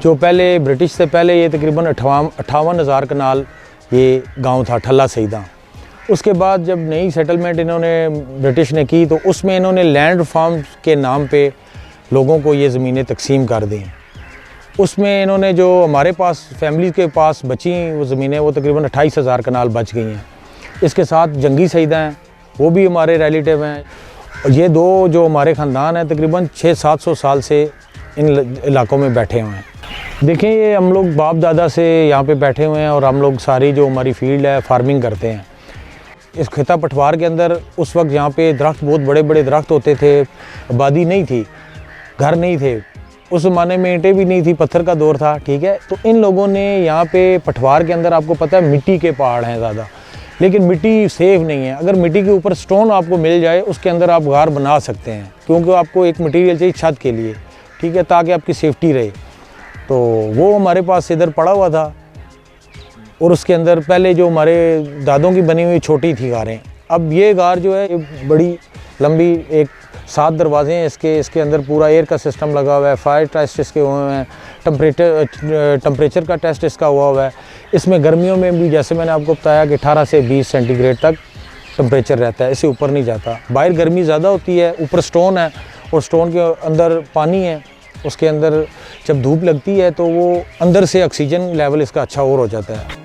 जो पहले ब्रिटिश से पहले ये तकरीबन 58,000 कनाल ये गांव था ठल्ला सईदा। उसके बाद जब नई सेटलमेंट इन्होंने ब्रिटिश ने की तो उसमें इन्होंने लैंड फार्म के नाम पे लोगों को ये ज़मीनें तकसीम कर दी। उसमें इन्होंने जो हमारे पास फैमिली के पास बची वो ज़मीनें वो तकरीबन 28,000 कनाल बच गई हैं। इसके साथ जंगी सईदा हैं, वो भी हमारे रिलेटिव हैं। और ये दो जो हमारे ख़ानदान हैं तकरीबन 600-700 साल से इन इलाकों में बैठे हुए हैं। देखें, ये हम लोग बाप दादा से यहाँ पे बैठे हुए हैं और हम लोग सारी जो हमारी फील्ड है फार्मिंग करते हैं। इस खिता पठवार के अंदर उस वक्त यहाँ पे दरख्त बहुत बड़े बड़े दरख्त होते थे, आबादी नहीं थी, घर नहीं थे, उस ज़माने में ईंटें भी नहीं थी, पत्थर का दौर था, ठीक है। तो इन लोगों ने यहाँ पे पठवार के अंदर आपको पता है मिट्टी के पहाड़ हैं ज़्यादा, लेकिन मिट्टी सेफ़ नहीं है। अगर मिट्टी के ऊपर स्टोन आपको मिल जाए उसके अंदर आप गार बना सकते हैं, क्योंकि आपको एक मटीरियल चाहिए छत के लिए, ठीक है, ताकि आपकी सेफ्टी रहे। तो वो हमारे पास इधर पड़ा हुआ था और उसके अंदर पहले जो हमारे दादों की बनी हुई छोटी थी गारें। अब ये गार जो है ये बड़ी लंबी, एक 7 दरवाजे हैं इसके अंदर पूरा एयर का सिस्टम लगा हुआ है, फायर टेस्ट इसके हुए हैं, टेम्परेचर का टेस्ट इसका हुआ है। इसमें गर्मियों में भी जैसे मैंने आपको बताया कि 18 से 20 सेंटीग्रेड तक टेम्परेचर रहता है, इससे ऊपर नहीं जाता। बाहर गर्मी ज़्यादा होती है, ऊपर स्टोन है और स्टोन के अंदर पानी है। उसके अंदर जब धूप लगती है तो वो अंदर से ऑक्सीजन लेवल इसका अच्छा और हो जाता है।